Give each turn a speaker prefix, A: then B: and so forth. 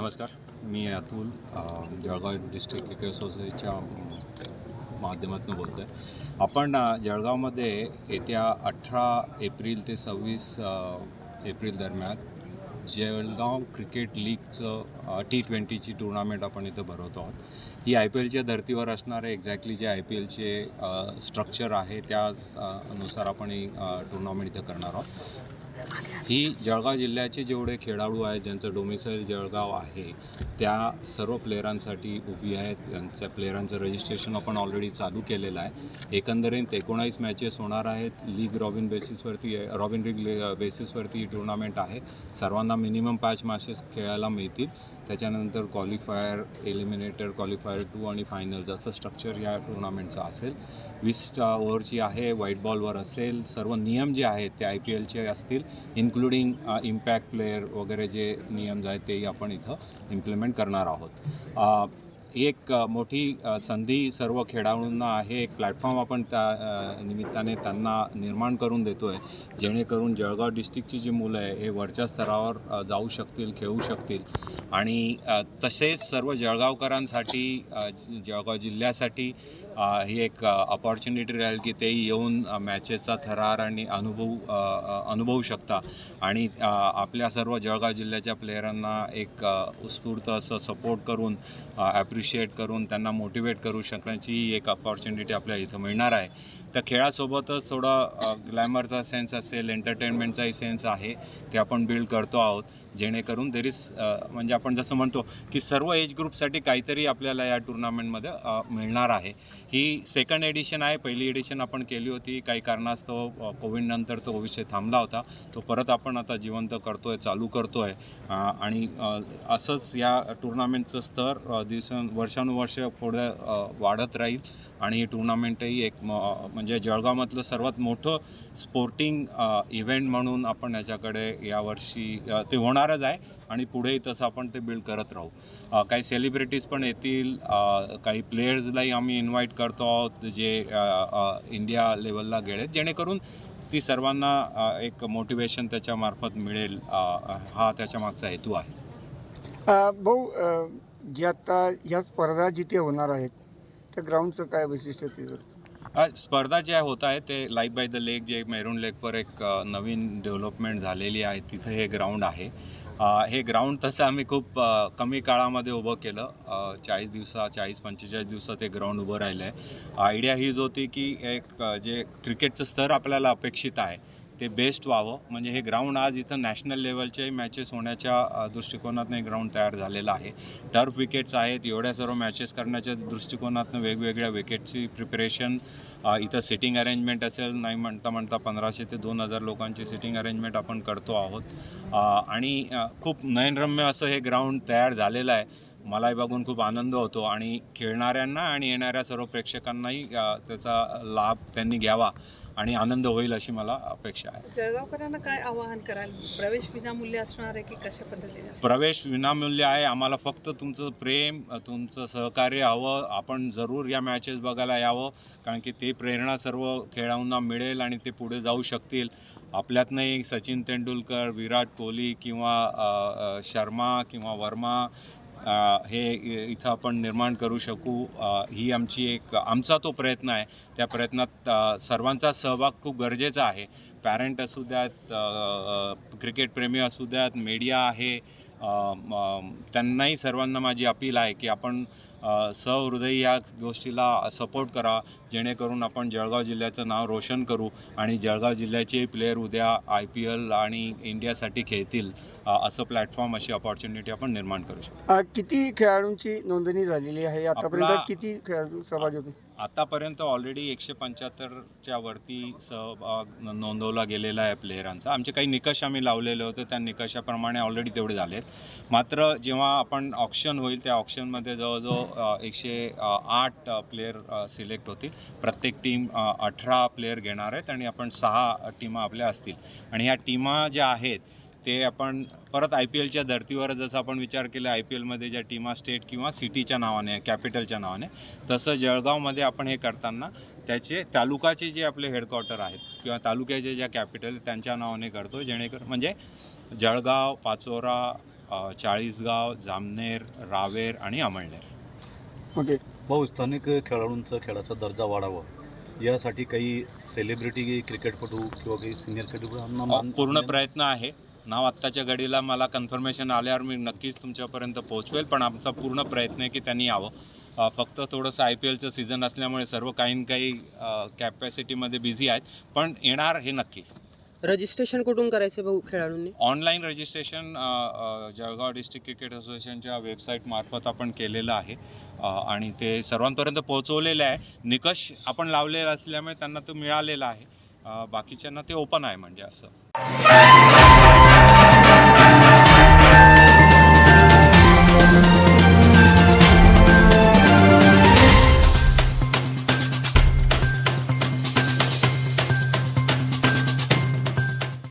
A: नमस्कार, मी Atul Jalgaon district cricket असोसिएशनच्या माध्यमातून बोलतो आहे. आपण जळगावमध्ये येत्या 18 एप्रिल ते 26 एप्रिल दरम्यान जळगाव क्रिकेट लीगचं T20ची टुर्नामेंट आपण इथं भरवतो आहोत. ही IPLच्या धर्तीवर असणारे एक्झॅक्टली जे IPLचे स्ट्रक्चर आहे त्यानुसार आपण ही टुर्नामेंट इथं करणार आहोत. ही जळगाव जिल्ह्याचे जेवढे खेळाडू आहेत ज्यांचं डोमिसाईल जळगाव आहे त्या सर्व प्लेयरांसाठी उभी आहेत. त्यांच्या प्लेयरांचं रजिस्ट्रेशन आपण ऑलरेडी चालू केलेलं आहे. एकंदरीत 19 मॅचेस होणार आहेत. रॉबिन लीग बेसिसवरती ही टुर्नामेंट आहे. सर्वांना मिनिमम 5 मॅचेस खेळायला मिळतील. त्याच्यानंतर क्वालिफायर, एलिमिनेटर, क्वालिफायर 2 आणि फायनल्स असं स्ट्रक्चर या टुर्नामेंटचं असेल. 20 ओव्हरची आहे. व्हाईट बॉलवर असेल. सर्व नियम जे आहेत ते IPLचे असतील, इन्क्लुडिंग इम्पॅक्ट प्लेयर वगैरे जे नियम आहेत तेही आपण इथं इम्प्लिमेंट करणार आहोत. एक मोठी संधी सर्व खेळाडूंना आहे. एक प्लॅटफॉर्म आपण त्या निमित्ताने त्यांना निर्माण करून देतो आहे, जेणेकरून जळगाव डिस्ट्रिक्टची जी मुलं आहे हे वरच्या स्तरावर जाऊ शकतील, खेळू शकतील. आणि तसेच सर्व जळगावकरांसाठी, जळगाव जिल्ह्यासाठी ही एक अपॉर्च्युनिटी राहील की तेही येऊन मॅचेसचा थरार आणि अनुभवू शकता. आणि आपल्या सर्व जळगाव जिल्ह्याच्या प्लेयरांना एक उत्स्फूर्त असं सपोर्ट करून, ॲप्रिशिएट करून त्यांना मोटिवेट करू शकण्याची एक अपॉर्च्युनिटी आपल्याला इथं मिळणार आहे. त्या खेळासोबतच थोडा ग्लॅमरचा सेन्स असेल, एंटरटेनमेंटचाही सेन्स आहे, ते आपण बिल्ड करतो आहोत. जेणेकरून म्हणजे आपण जसं म्हणतो की सर्व एज ग्रुपसाठी काहीतरी आपल्याला या टुर्नामेंटमध्ये मिळणार आहे. ही सेकंड एडिशन आहे. पहिली एडिशन आपण केली होती. काही कारणास्तव कोविडनंतर तो विषय थांबला होता. तो परत आपण आता जिवंत करतो आहे, चालू करतो आहे. आणि असंच या टुर्नामेंटचं स्तर वर्षानुवर्ष पुढे वाढत राहील. आणि ही टुर्नामेंटही एक म्हणजे जळगावामधलं सर्वात मोठं स्पोर्टिंग इव्हेंट म्हणून आपण याच्याकडे यावर्षी ते होणारच आहे आणि पुढेही तसं आपण ते बिल्ड करत राहू. काही सेलिब्रिटीज पण येतील. काही प्लेयर्सलाही आम्ही इन्व्हाइट करतो आहोत जे इंडिया लेवलला गेलेत, जेणेकरून ती सर्वांना एक मोटिवेशन त्याच्यामार्फत मिळेल. हा त्याच्यामागचा हेतू आहे.
B: भाऊ, जे आता ह्या स्पर्धा जिथे होणार आहेत त्या ग्राउंडचं काय वैशिष्ट्य ते?
A: स्पर्धा ज्या होत आहेत ते लाईफ बाय द लेक, जे मेरून लेकवर एक नवीन डेव्हलपमेंट झालेली आहे, तिथे हे ग्राउंड आहे. हे ग्राउंड तसं आम्ही खूप कमी काळामध्ये उभं केलं. 40-45 दिवसात हे ग्राउंड उभं राहिलं आहे. आयडिया हीच होती की एक जे क्रिकेटचं स्तर आपल्याला अपेक्षित आहे ते बेस्ट व्हावं. म्हणजे हे ग्राउंड आज इथं नॅशनल लेवलचे मॅचेस होण्याच्या दृष्टिकोनातून हे ग्राउंड तयार झालेलं आहे. टर्फ विकेट्स आहेत. एवढ्या सर्व मॅचेस करण्याच्या दृष्टिकोनातून वेगवेगळ्या विकेटची प्रिपरेशन, इथं सिटिंग अरेंजमेंट असेल, नाही म्हणता 1500 ते 2000 लोकांची सिटिंग अरेंजमेंट आपण करतो आहोत. आणि खूप नयनरम्य असं हे ग्राउंड तयार झालेलं आहे. मलाही बघून खूप आनंद होतो आणि खेळणाऱ्यांना आणि येणाऱ्या सर्व प्रेक्षकांनाही त्याचा लाभ त्यांनी घ्यावा आणि आनंद होईल अशी मला अपेक्षा आहे.
C: जळगावकरांना काय आवाहन कराल? प्रवेश विनामूल्य असणार आहे की कशा पद्धतीने?
A: प्रवेश विनामूल्य आहे. आम्हाला फक्त तुमचं प्रेम, तुमचं सहकार्य हवं. आपण जरूर या मॅचेस बघायला यावं, कारण की ते प्रेरणा सर्व खेळाडूंना मिळेल आणि ते पुढे जाऊ शकतील. आपल्यातनंही सचिन तेंडुलकर, विराट कोहली किंवा शर्मा किंवा वर्मा हे इथं आपण निर्माण करू शकू. ही आमचा तो प्रयत्न आहे. त्या प्रयत्नात सर्वांचा सहभाग खूप गरजेचा आहे. पॅरेंट असू द्यात, क्रिकेटप्रेमी असू द्यात, मीडिया आहे, त्यांनाही सर्वांना माझी अपील आहे की आपण सहृदयी या गोष्टीला सपोर्ट करा, जेणेकरून आपण जळगाव जिल्ह्याचं नाव रोशन करू आणि जळगाव जिल्ह्याचे प्लेयर उद्या IPL आणि इंडियासाठी खेळतील. असं प्लॅटफॉर्म, अशी अपॉर्च्युनिटी आपण निर्माण करू शकतो.
B: किती खेळाडूंची नोंदणी झालेली आहे आतापर्यंत? किती खेळाडू सहभागी होते?
A: आतापर्यंत ऑलरेडी 175च्या वरती सहभाग नोंदवला गेलेला आहे प्लेयरांचा. आमचे काही निकष आम्ही लावलेले होते, त्या निकषाप्रमाणे ऑलरेडी तेवढे झाले आहेत. मात्र जेव्हा आपण ऑक्शन होईल त्या ऑक्शनमध्ये जवळजवळ 108 प्लेयर सिलेक्ट होतील. प्रत्येक टीम 18 प्लेयर घेणार आहेत आणि आपण 6 टीमा आपल्या असतील. आणि ह्या टीमा ज्या आहेत ते आपण परत IPLच्या धर्तीवर जसं आपण विचार केला, IPLमध्ये ज्या टीमा स्टेट किंवा सिटीच्या नावाने, कॅपिटलच्या नावाने, तसं जळगावमध्ये आपण हे करताना त्याचे तालुकाचे जे आपले हेडक्वार्टर आहेत किंवा तालुक्याचे ज्या कॅपिटल त्यांच्या नावाने करतो, जेणेकरून म्हणजे जळगाव, पाचोरा, चाळीसगाव, जामनेर, रावेर आणि अमळनेर.
B: ओके.
D: भाऊ, स्थानिक खेळाडूंचा खेळाचा दर्जा वाढावा यासाठी काही सेलिब्रिटी क्रिकेटपटू किंवा काही सिनियर क्रिकेटपटूंना
A: पूर्ण प्रयत्न आहे. नाव आत्ताच्या घडीला मला कन्फर्मेशन आल्यावर मी नक्कीच तुमच्यापर्यंत पोहोचवेल, पण आमचा पूर्ण प्रयत्न आहे की त्यांनी यावं. फक्त थोडंसं IPLचं सीझन असल्यामुळे सर्व काही न काही कॅपॅसिटीमध्ये बिझी आहेत, पण येणार हे नक्की.
E: रजिस्ट्रेशन कुठून करायचं भाऊ खेळाडूंनी?
A: Online registration Jalgaon district cricket असोसिएशनच्या वेबसाईटमार्फत आपण केलेलं आहे आणि ते सर्वांपर्यंत पोहोचवलेलं आहे. निकष आपण लावलेला असल्यामुळे त्यांना तो मिळालेला आहे. बाकीच्यांना ते ओपन आहे म्हणजे असं.